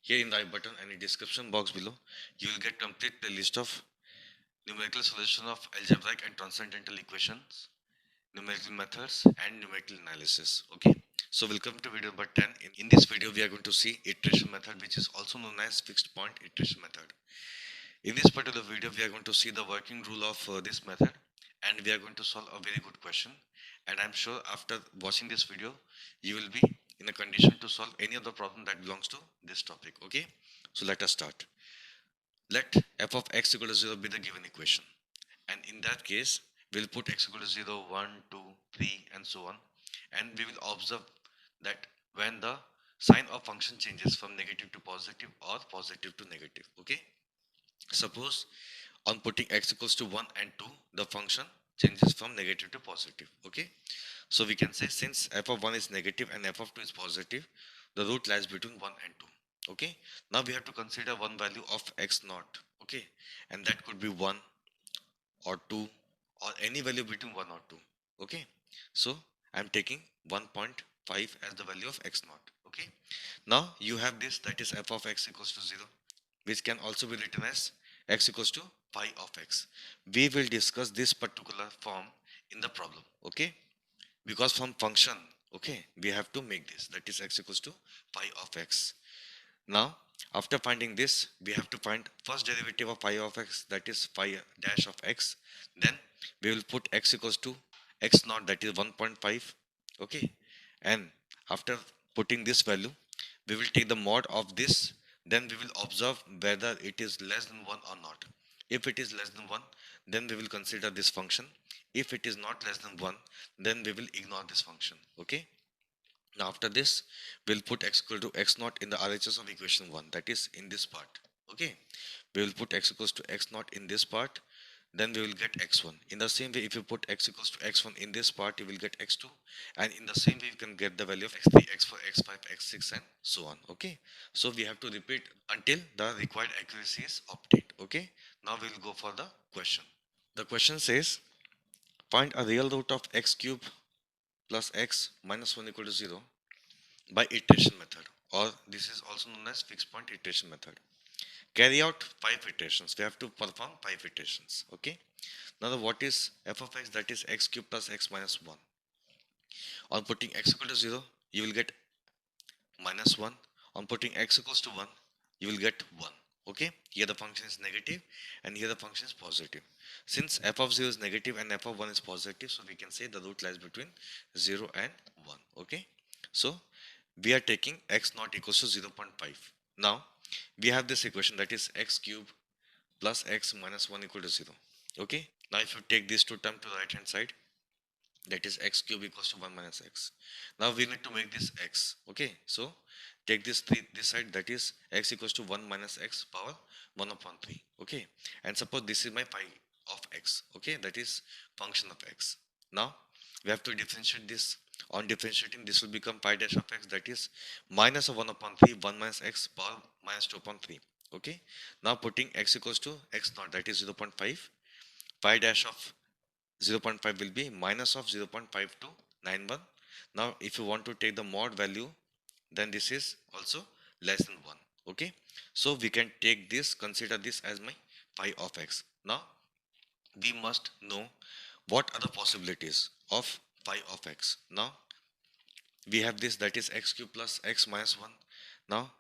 Here in the I button and in description box below, you will get complete playlist of numerical solution of algebraic and transcendental equations, numerical methods and numerical analysis. Okay, so welcome to video number 10. In this video we are going to see iteration method, which is also known as fixed point iteration method. In this particular video we are going to see the working rule of this method, and we are going to solve a very good question, and I'm sure after watching this video you will be in a condition to solve any of the problem that belongs to this topic. Okay, so let us start. Let f of x equal to 0 be the given equation, and in that case we'll put x equal to 0, 1, 2, 3 and so on, and we will observe that when the sign of function changes from negative to positive or positive to negative. Okay, suppose on putting x equals to 1 and 2, the function changes from negative to positive. Okay, so we can say since f of 1 is negative and f of 2 is positive, the root lies between 1 and 2. Okay, now we have to consider one value of x naught. Okay, and that could be 1 or 2 or any value between 1 or 2. Okay, so I'm taking 1.5 as the value of x naught. Okay, now you have this, that is f of x equals to 0, which can also be written as x equals to pi of x. We will discuss this particular form in the problem. Okay, because from function, okay, we have to make this, that is x equals to pi of x. Now after finding this, we have to find first derivative of pi of x, that is pi dash of x. Then we will put x equals to x naught, that is 1.5. Okay, and after putting this value, we will take the mod of this. Then we will observe whether it is less than 1 or not. If it is less than 1, then we will consider this function. If it is not less than 1, then we will ignore this function. Okay, now after this, we'll put x equal to x naught in the RHS of equation 1, that is in this part. Okay, we will put x equals to x naught in this part, then we will get x1. In the same way, if you put x equals to x1 in this part, you will get x2, and in the same way you can get the value of x3, x4, x5, x6 and so on. Okay, so we have to repeat until the required accuracy is obtained. Okay, now we will go for the question. The question says, find a real root of x cube plus x minus 1 equal to 0 by iteration method, or this is also known as fixed point iteration method. Carry out 5 iterations. We have to perform 5 iterations. Okay, now what is f of x, that is x cube plus x minus 1. On putting x equal to 0, you will get minus 1. On putting x equals to 1, you will get 1. Okay, here the function is negative and here the function is positive. Since f of 0 is negative and f of 1 is positive, so we can say the root lies between 0 and 1. Okay, so we are taking x naught equals to 0.5. Now we have this equation, that is x cube plus x minus 1 equal to 0. Okay, now if you take these two terms to the right hand side, that is x cube equals to 1 minus x. Now we need to make this x. Okay, so take this 3 this side, that is x equals to 1 minus x power 1 upon 3. Okay, and suppose this is my pi of x. Okay, that is function of x. Now we have to differentiate this. On differentiating, this will become pi dash of x, that is minus of 1 upon 3, 1 minus x power minus 2 upon 3. Okay, now putting x equals to x naught, that is 0.5, pi dash of 0.5 will be minus of 0.5291. Now if you want to take the mod value, then this is also less than 1. Okay, so we can take this, consider this as my pi of x. Now we must know what are the possibilities of pi of x. Now we have this, that is x cube plus x minus 1. Now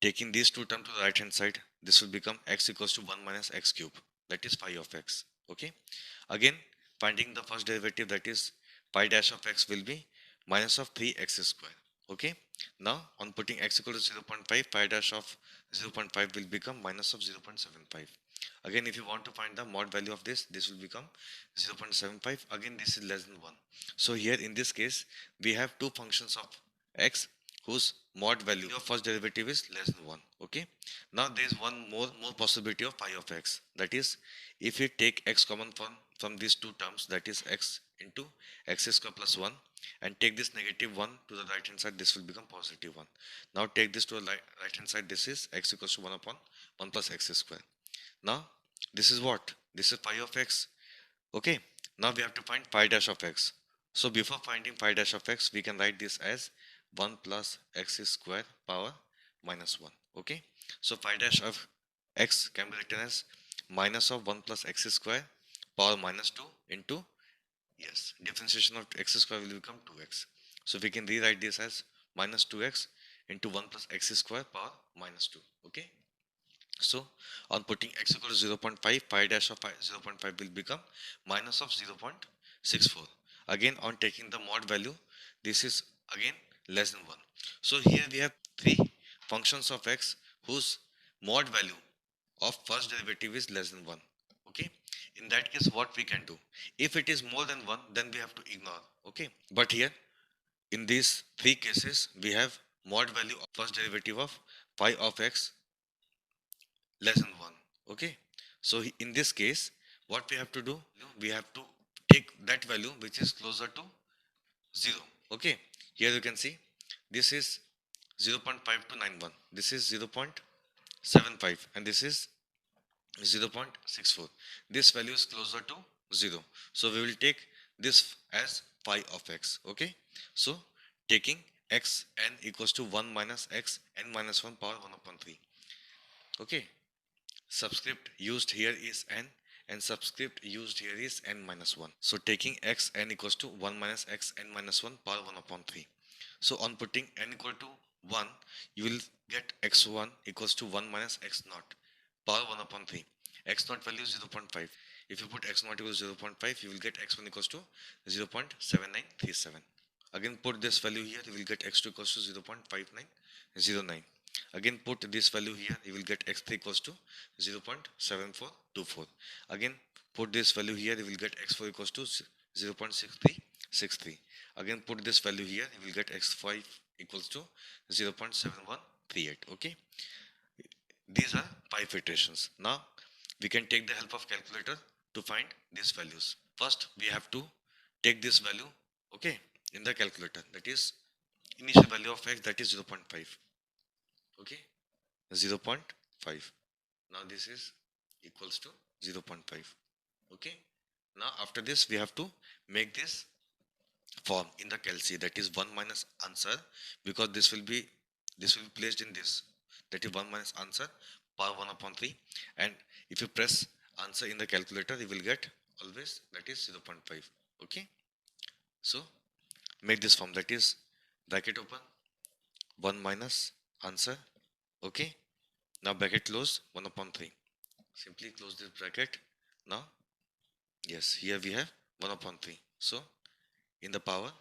taking these two terms to the right hand side, this will become x equals to 1 minus x cube, that is pi of x. Okay, again finding the first derivative, that is pi dash of x will be minus of 3x square. Okay, now on putting x equal to 0.5, pi dash of 0.5 will become minus of 0.75. Again, if you want to find the mod value of this will become 0.75. Again, this is less than 1. So here in this case, we have two functions of x whose mod value of first derivative is less than 1. Okay, now there is one more possibility of pi of x, that is if we take x common from these two terms, that is x into x square plus 1, and take this negative 1 to the right hand side, this will become positive 1. Now take this to the right hand side, this is x equals to 1 upon 1 plus x square. Now this is what, this is pi of x. Okay, now we have to find pi dash of x. So before finding pi dash of x, we can write this as 1 plus x square power minus 1. Okay, so phi dash of x can be written as minus of 1 plus x square power minus 2 into, yes, differentiation of x square will become 2x. So we can rewrite this as minus 2x into 1 plus x square power minus 2. Okay, so on putting x equal to 0.5, phi dash of 0.5 will become minus of 0.64. Again, on taking the mod value, this is again less than 1. So here we have three functions of x whose mod value of first derivative is less than 1. Okay, in that case what we can do, if it is more than 1, then we have to ignore. Okay, but here in these three cases we have mod value of first derivative of phi of x less than 1. Okay, so in this case what we have to do, we have to take that value which is closer to 0. Okay, here you can see this is 0.5 to 91, this is 0.75, and this is 0.64. This value is closer to 0, so we will take this as phi of x. Okay, so taking x n equals to 1 minus x n minus 1 power 1 upon 3. Okay, subscript used here is n and subscript used here is n minus 1. So taking x n equals to 1 minus x n minus 1 power 1 upon 3. So on putting n equal to 1, you will get x1 equals to 1 minus x naught power 1 upon 3. X naught value is 0.5. If you put x naught equals 0.5, you will get x1 equals to 0.7937. Again put this value here, you will get x2 equals to 0.5909. Again put this value here, you will get x3 equals to 0.7424. Again put this value here, you will get x4 equals to 0.6363. Again put this value here, you will get x5 equals to 0.7138. Okay, these are 5 iterations. Now we can take the help of calculator to find these values. First we have to take this value, okay, in the calculator, that is initial value of x, that is 0.5. Okay, 0.5. Now this is equals to 0.5. Okay, now after this we have to make this form in the calc, that is 1 minus answer, because this will be placed in this, that is 1 minus answer power 1 upon 3, and if you press answer in the calculator you will get always that is 0.5. Okay, so make this form, that is bracket open 1 minus answer. Okay, now bracket close 1 upon 3. Simply close this bracket. Now, yes, here we have 1 upon 3. So, in the power,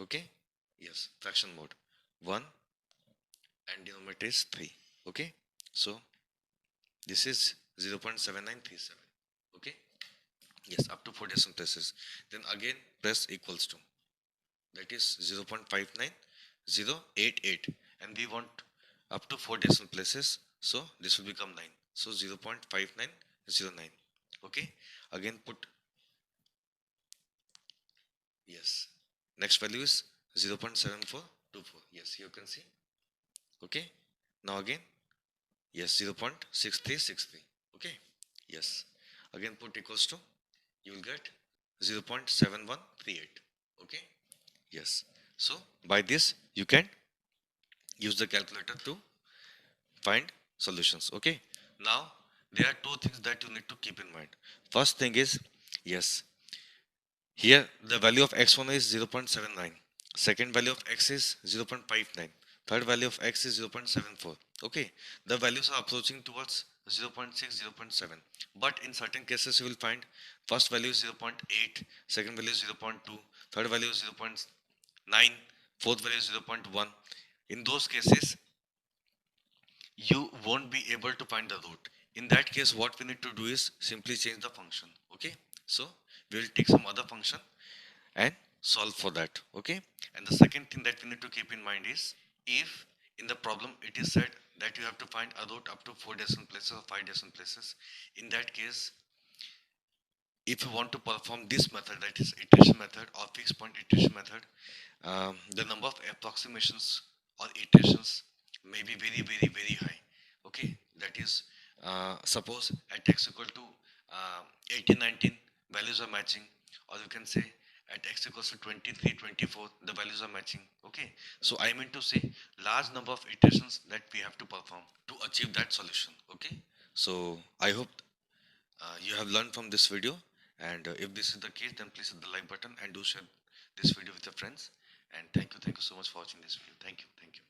okay, yes, fraction mode 1 and denominator is 3. Okay, so this is 0.7937. Okay, yes, up to 4 decimal places. Then again press equals to, that is 0.59088, and we want up to 4 decimal places, so this will become 9, so 0.5909. Okay, again put, yes, next value is 0.7424. Yes, you can see. Okay, now again, yes, 0.6363. Okay, yes, again put equals to, you will get 0.7138. Okay, yes, so by this you can use the calculator to find solutions. Okay, now there are two things that you need to keep in mind. First thing is, yes, here the value of x1 is 0.79, second value of x is 0.59, third value of x is 0.74. Okay, the values are approaching towards 0.6, 0.7, but in certain cases you will find first value is 0.8, second value is 0.2, third value is 0.9, fourth value is 0.1. In those cases you won't be able to find the root. In that case what we need to do is simply change the function. Okay, so we will take some other function and solve for that. Okay, and the second thing that we need to keep in mind is, if in the problem it is said that you have to find a root up to 4 decimal places or 5 decimal places, in that case if you want to perform this method, that is iteration method or fixed point iteration method, the number of approximations or iterations may be very high. Okay, that is, suppose at x equal to 18, 19 values are matching, or you can say at x equals to 23, 24, the values are matching. Okay, so I mean to say large number of iterations that we have to perform to achieve that solution. Okay, so I hope you have learned from this video, and if this is the case, then please hit the like button and do share this video with your friends. And thank you so much for watching this video. Thank you.